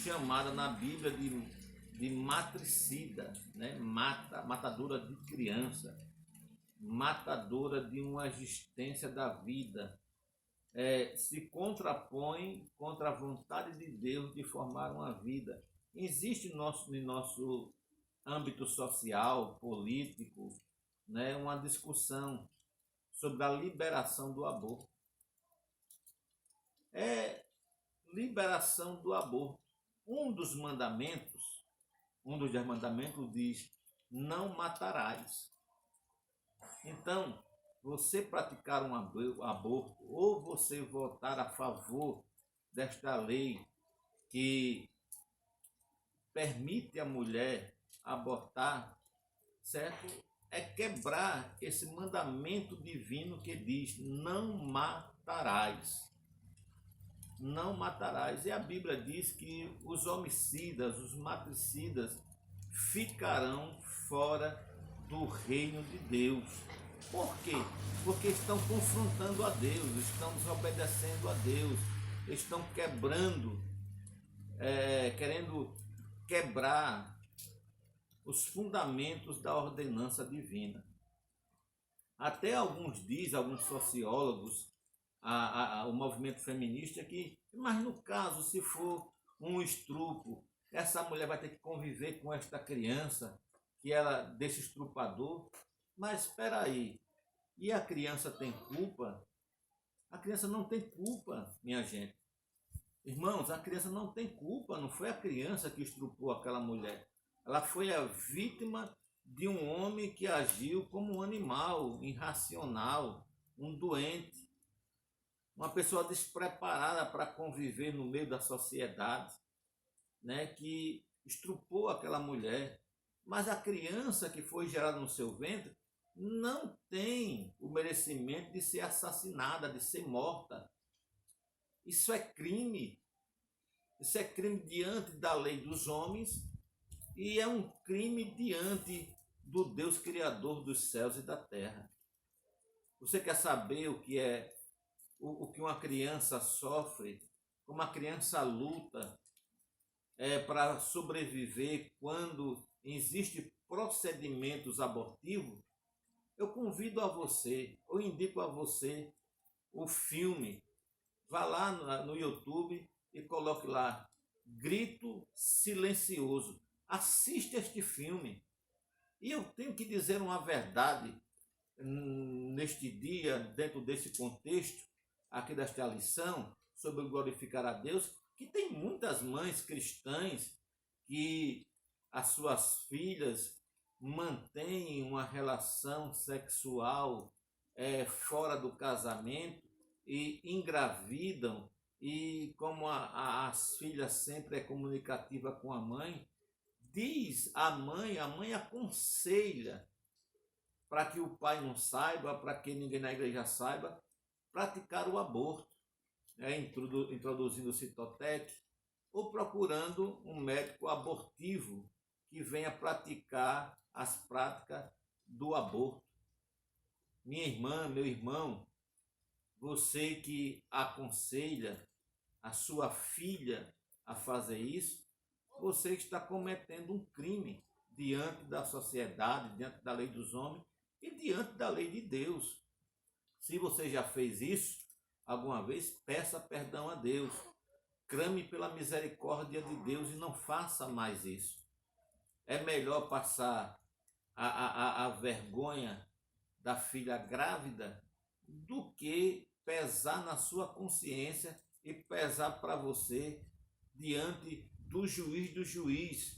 chamada na Bíblia de matricida, né? Matadora de criança, matadora de uma existência da vida, se contrapõe contra a vontade de Deus de formar uma vida. Existe no nosso âmbito social, político, né, uma discussão sobre a liberação do aborto. Liberação do aborto. Um dos dez mandamentos diz: não matarás. Então, você praticar um aborto ou você votar a favor desta lei que permite a mulher abortar, certo? É quebrar esse mandamento divino que diz: não matarás. Não matarás. E a Bíblia diz que os homicidas, os matricidas, ficarão fora do reino de Deus. Por quê? Porque estão confrontando a Deus, estão desobedecendo a Deus, estão quebrando, querendo quebrar os fundamentos da ordenança divina. Até alguns sociólogos, o movimento feminista, mas no caso, se for um estupro, essa mulher vai ter que conviver com esta criança, desse estrupador. Mas espera aí, e a criança tem culpa? A criança não tem culpa, minha gente. Irmãos, a criança não tem culpa, não foi a criança que estrupou aquela mulher. Ela foi a vítima de um homem que agiu como um animal irracional, um doente, uma pessoa despreparada para conviver no meio da sociedade, né, que estrupou aquela mulher. Mas a criança que foi gerada no seu ventre não tem o merecimento de ser assassinada, de ser morta. Isso é crime. Isso é crime diante da lei dos homens e é um crime diante do Deus Criador dos céus e da terra. Você quer saber o que é o que uma criança sofre, como a criança luta para sobreviver quando existem procedimentos abortivos? Eu convido a você, eu indico a você o filme. Vá lá no YouTube e coloque lá Grito Silencioso. Assista este filme. E eu tenho que dizer uma verdade neste dia, dentro desse contexto aqui desta lição sobre glorificar a Deus, que tem muitas mães cristãs que as suas filhas mantêm uma relação sexual fora do casamento e engravidam, e como as filhas sempre é comunicativa com a mãe, diz a mãe aconselha para que o pai não saiba, para que ninguém na igreja saiba, praticar o aborto, introduzindo o Citotec ou procurando um médico abortivo que venha praticar as práticas do aborto. Minha irmã, meu irmão, você que aconselha a sua filha a fazer isso, você está cometendo um crime diante da sociedade, diante da lei dos homens e diante da lei de Deus. Se você já fez isso alguma vez, peça perdão a Deus. Clame pela misericórdia de Deus e não faça mais isso. É melhor passar a vergonha da filha grávida do que pesar na sua consciência e pesar para você diante do juiz,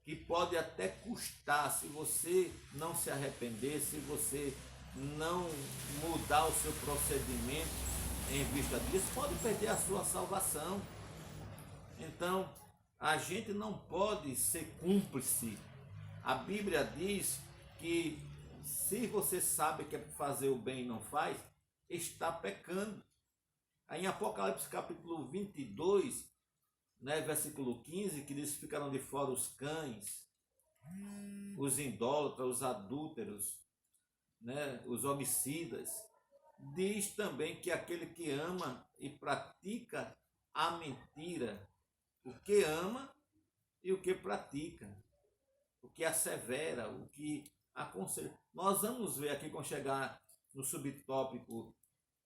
que pode até custar, se você não se arrepender, se você não mudar o seu procedimento em vista disso, pode perder a sua salvação. Então, a gente não pode ser cúmplice. A Bíblia diz que se você sabe que é para fazer o bem e não faz, está pecando. Aí em Apocalipse capítulo 22, né, versículo 15, que diz: ficaram de fora os cães, os indólatras, os adúlteros, né, os homicidas. Diz também que aquele que ama e pratica a mentira, o que ama e o que pratica, o que assevera, o que aconselha. Nós vamos ver aqui, quando chegar no subtópico,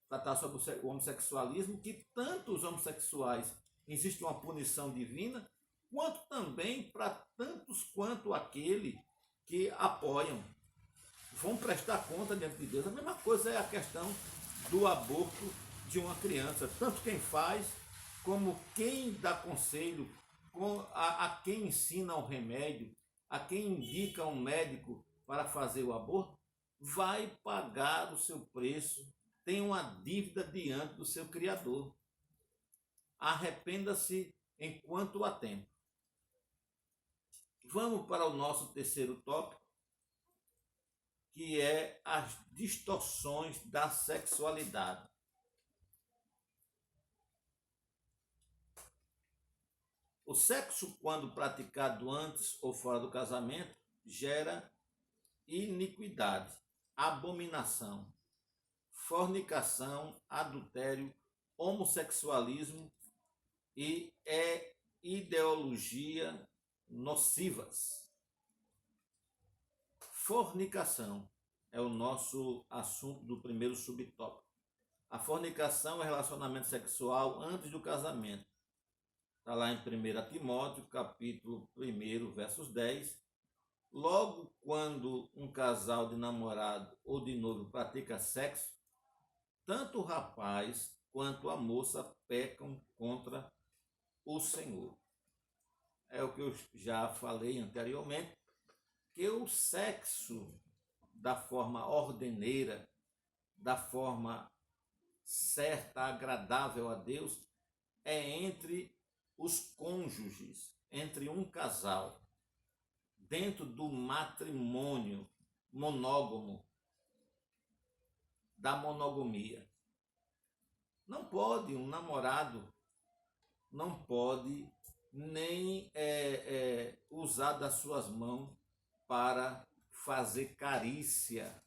tratar sobre o homossexualismo, que tanto os homossexuais existe uma punição divina, quanto também para tantos quanto aquele que apoiam. Vão prestar conta diante de Deus. A mesma coisa é a questão do aborto de uma criança. Tanto quem faz, como quem dá conselho, a quem ensina o remédio, a quem indica um médico para fazer o aborto, vai pagar o seu preço, tem uma dívida diante do seu Criador. Arrependa-se enquanto há tempo. Vamos para o nosso terceiro tópico, que é as distorções da sexualidade. O sexo, quando praticado antes ou fora do casamento, gera iniquidade, abominação, fornicação, adultério, homossexualismo e ideologia nocivas. Fornicação é o nosso assunto do primeiro subtópico. A fornicação é o relacionamento sexual antes do casamento. Está lá em 1 Timóteo, capítulo 1, versos 10. Logo quando um casal de namorado ou de noivo pratica sexo, tanto o rapaz quanto a moça pecam contra o Senhor. É o que eu já falei anteriormente, que o sexo da forma ordeneira, da forma certa, agradável a Deus, é entre os cônjuges, entre um casal, dentro do matrimônio monógamo, da monogamia. Não pode, um namorado não pode nem usar das suas mãos para fazer carícia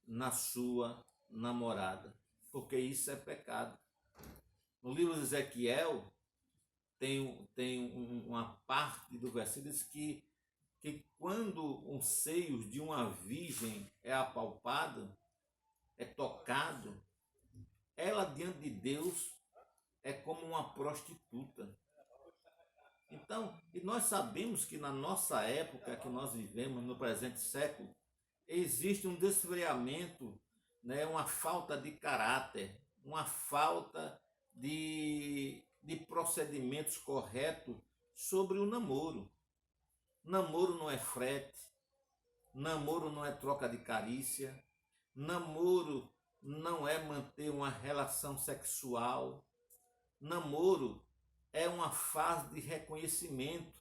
na sua namorada, porque isso é pecado. No livro de Ezequiel tem uma parte do versículo que quando um seio de uma virgem é apalpado, é tocado, ela diante de Deus é como uma prostituta. Então, e nós sabemos que na nossa época que nós vivemos, no presente século, existe um desfriamento, né, uma falta de caráter, uma falta de procedimentos corretos sobre o namoro. Namoro não é frete, namoro não é troca de carícia, namoro não é manter uma relação sexual, namoro é uma fase de reconhecimento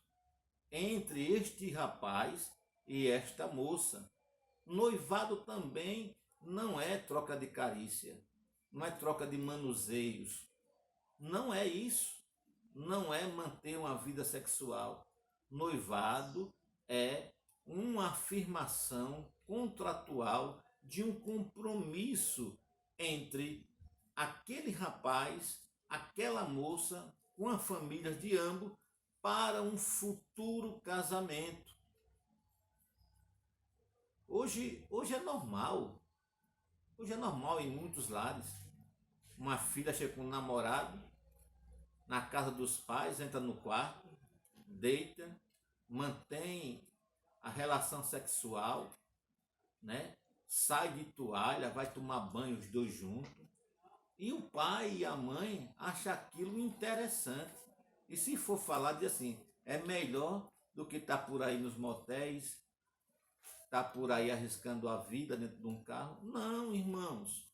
entre este rapaz e esta moça. Noivado também não é troca de carícia, não é troca de manuseios, não é isso, não é manter uma vida sexual. Noivado é uma afirmação contratual de um compromisso entre aquele rapaz, aquela moça, com a família de ambos, para um futuro casamento. Hoje é normal. Hoje é normal em muitos lares. Uma filha chega com um namorado, na casa dos pais, entra no quarto, deita, mantém a relação sexual, né? Sai de toalha, vai tomar banho os dois juntos. E o pai e a mãe acham aquilo interessante. E se for falar, diz assim, é melhor do que estar por aí nos motéis, estar por aí arriscando a vida dentro de um carro. Não, irmãos.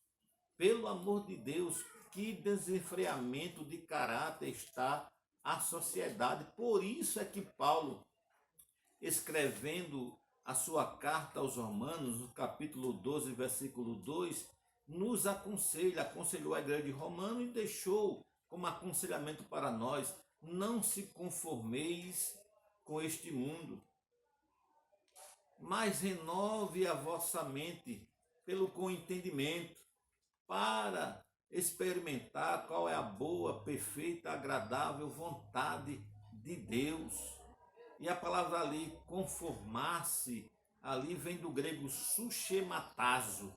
Pelo amor de Deus, que desenfreamento de caráter está a sociedade. Por isso é que Paulo, escrevendo a sua carta aos Romanos, no capítulo 12, versículo 2, nos aconselhou a igreja de Romano e deixou como aconselhamento para nós: não se conformeis com este mundo, mas renove a vossa mente pelo com entendimento, para experimentar qual é a boa, perfeita, agradável vontade de Deus. E a palavra ali, conformar-se, ali vem do grego sushematazo,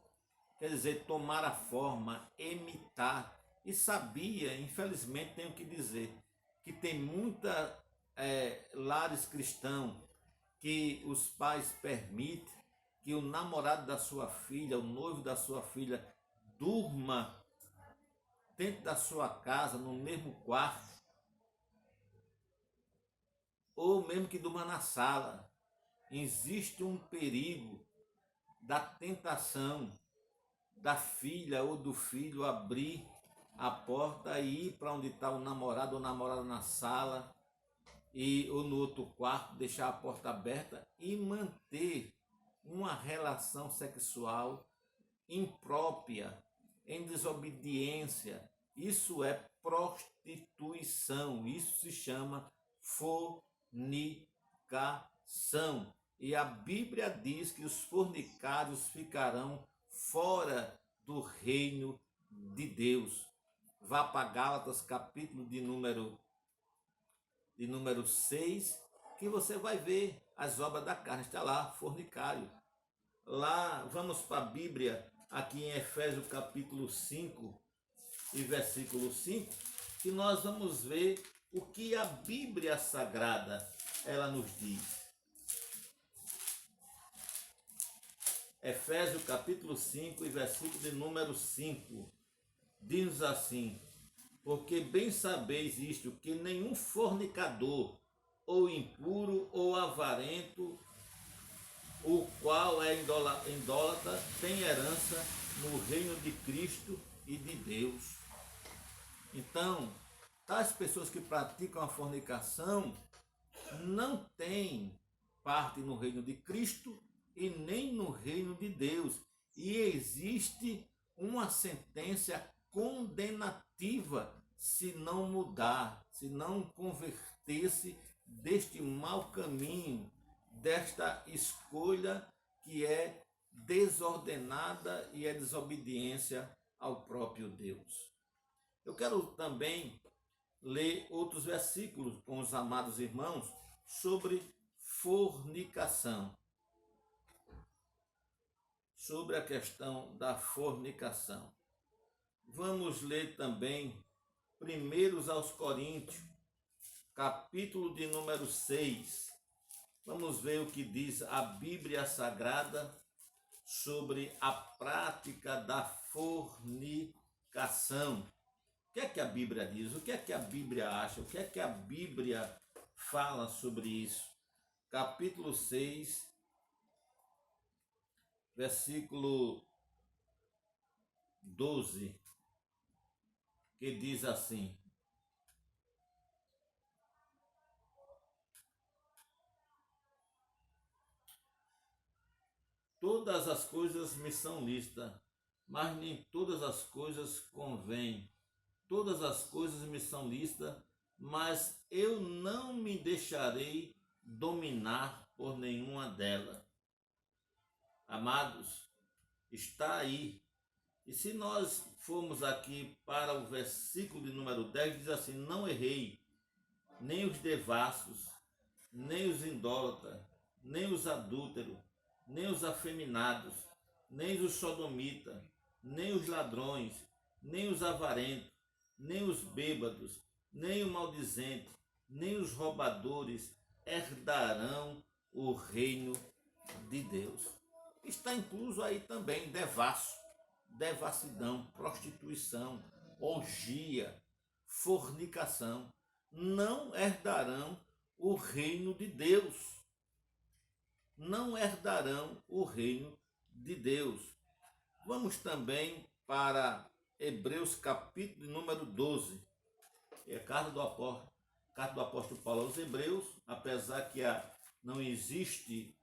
quer dizer, tomar a forma, imitar. E sabia, infelizmente tenho que dizer, que tem muita lares cristãos que os pais permitem que o namorado da sua filha, o noivo da sua filha, durma dentro da sua casa, no mesmo quarto, ou mesmo que durma na sala. Existe um perigo da tentação da filha ou do filho abrir a porta e ir para onde está o namorado ou namorada na sala, ou no outro quarto, deixar a porta aberta e manter uma relação sexual imprópria, em desobediência. Isso é prostituição, isso se chama fornicação. E a Bíblia diz que os fornicários ficarão fora do reino de Deus. Vá para Gálatas, capítulo de número 6, que você vai ver as obras da carne. Está lá, fornicário. Lá, vamos para a Bíblia, aqui em Efésios capítulo 5 e versículo 5, que nós vamos ver o que a Bíblia Sagrada ela nos diz. Efésios capítulo 5 e versículo de número 5, diz assim: porque bem sabeis isto, que nenhum fornicador, ou impuro, ou avarento, o qual é idólatra, tem herança no reino de Cristo e de Deus. Então, tais pessoas que praticam a fornicação não têm parte no reino de Cristo e nem no reino de Deus. E existe uma sentença condenativa se não mudar, se não converter-se deste mau caminho, desta escolha que é desordenada e é desobediência ao próprio Deus. Eu quero também ler outros versículos com os amados irmãos sobre fornicação. Sobre a questão da fornicação. Vamos ler também 1 aos Coríntios, capítulo de número 6. Vamos ver o que diz a Bíblia Sagrada sobre a prática da fornicação. O que é que a Bíblia diz? O que é que a Bíblia acha? O que é que a Bíblia fala sobre isso? Capítulo 6, versículo 12, que diz assim: todas as coisas me são lícitas, mas nem todas as coisas convêm. Todas as coisas me são lícitas, mas eu não me deixarei dominar por nenhuma delas. Amados, está aí. E se nós formos aqui para o versículo de número 10, diz assim: não errei, nem os devassos, nem os idólatras, nem os adúlteros, nem os afeminados, nem os sodomitas, nem os ladrões, nem os avarentos, nem os bêbados, nem o maldizente, nem os roubadores herdarão o reino de Deus. Está incluso aí também devasso, devassidão, prostituição, orgia, fornicação. Não herdarão o reino de Deus. Não herdarão o reino de Deus. Vamos também para Hebreus capítulo número 12. É a carta do apóstolo Paulo aos Hebreus, apesar que não existe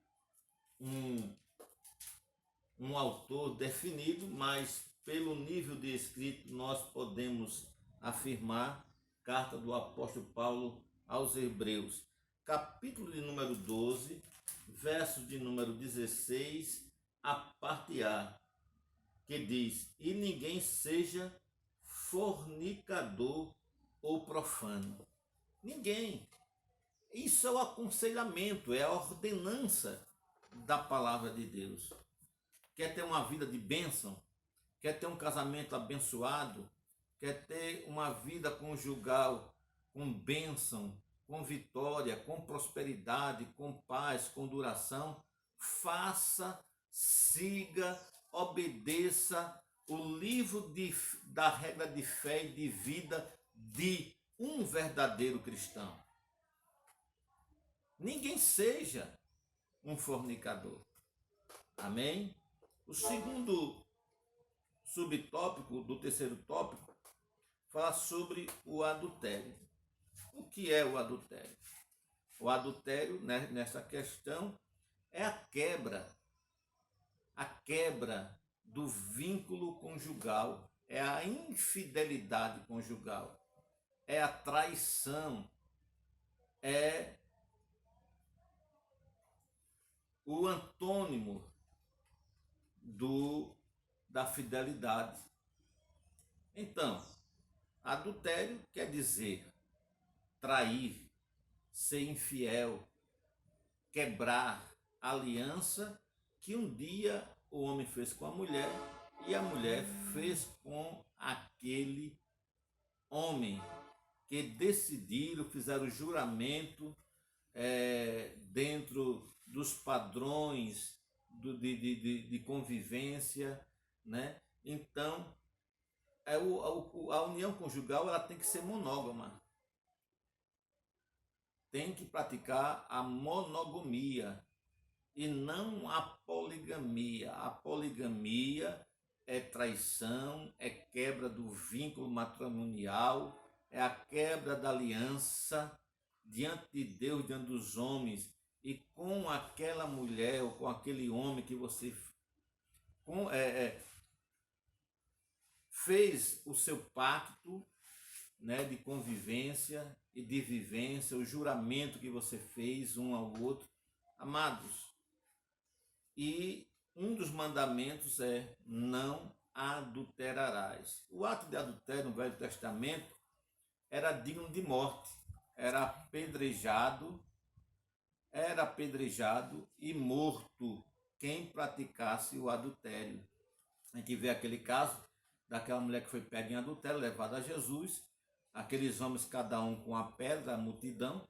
um autor definido, mas pelo nível de escrito nós podemos afirmar, carta do apóstolo Paulo aos Hebreus, capítulo de número 12, verso de número 16, a parte A, que diz: e ninguém seja fornicador ou profano. Ninguém. Isso é o aconselhamento, é a ordenança da palavra de Deus. Quer ter uma vida de bênção? Quer ter um casamento abençoado? Quer ter uma vida conjugal com bênção, com vitória, com prosperidade, com paz, com duração? Faça, siga, obedeça o livro da regra de fé e de vida de um verdadeiro cristão. Ninguém seja um fornicador. Amém? O segundo subtópico do terceiro tópico fala sobre o adultério. O que é o adultério? O adultério, né, nessa questão, é a quebra do vínculo conjugal, é a infidelidade conjugal, é a traição, é o antônimo da fidelidade. Então, adultério quer dizer trair, ser infiel, quebrar a aliança que um dia o homem fez com a mulher e a mulher fez com aquele homem, que decidiram, fizeram juramento dentro dos padrões de convivência, né? Então, a união conjugal ela tem que ser monógama. Tem que praticar a monogamia e não a poligamia. A poligamia é traição, é quebra do vínculo matrimonial, é a quebra da aliança diante de Deus, diante dos homens, e com aquela mulher ou com aquele homem que você fez o seu pacto, né, de convivência e de vivência, o juramento que você fez um ao outro. Amados, e um dos mandamentos é: não adulterarás. O ato de adultério no Velho Testamento era digno de morte, era apedrejado e morto quem praticasse o adultério. A gente vê aquele caso daquela mulher que foi pega em adultério, levada a Jesus, aqueles homens, cada um com a pedra, a multidão,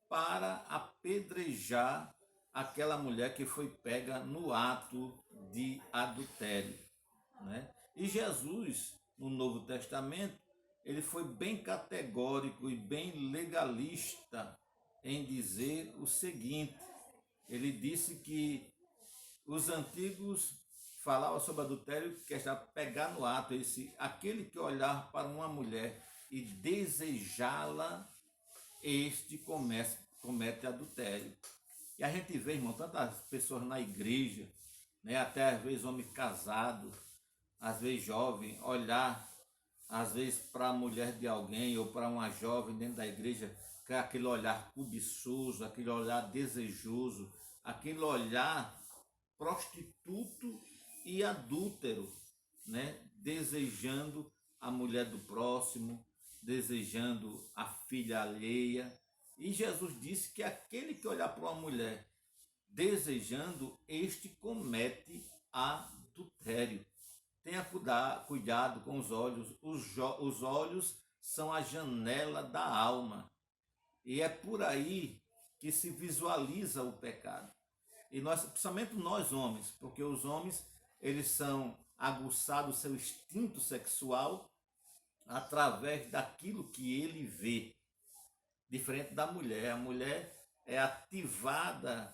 para apedrejar aquela mulher que foi pega no ato de adultério, né? E Jesus, no Novo Testamento, ele foi bem categórico e bem legalista em dizer o seguinte: ele disse que os antigos falavam sobre adultério, que é pegar no ato. Ele disse: aquele que olhar para uma mulher e desejá-la, este comete adultério. E a gente vê, irmão, tantas pessoas na igreja, né, até às vezes homem casado, às vezes jovem, olhar às vezes para a mulher de alguém ou para uma jovem dentro da igreja, com aquele olhar cobiçoso, aquele olhar desejoso, aquele olhar prostituto e adúltero, né? Desejando a mulher do próximo, desejando a filha alheia. E Jesus disse que aquele que olhar para uma mulher desejando, este comete adultério. Tenha cuidado com os olhos. Os olhos são a janela da alma. E é por aí que se visualiza o pecado. E nós, principalmente nós homens, porque os homens, eles são aguçados seu instinto sexual através daquilo que ele vê. Diferente da mulher. A mulher é ativada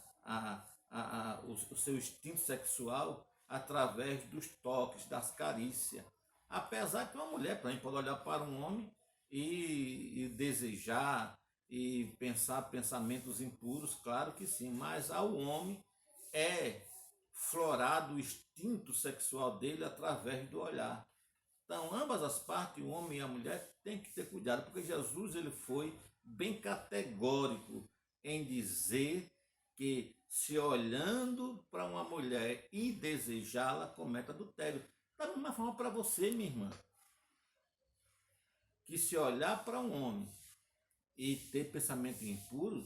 o seu instinto sexual através dos toques, das carícias. Apesar que uma mulher, por exemplo, pode olhar para um homem e desejar e pensar pensamentos impuros, claro que sim, mas ao homem é florado o instinto sexual dele através do olhar. Então, ambas as partes, o homem e a mulher, têm que ter cuidado, porque Jesus ele foi bem categórico em dizer que se olhando para uma mulher e desejá-la, comete adultério. Da mesma forma para você, minha irmã, que se olhar para um homem e ter pensamento impuro,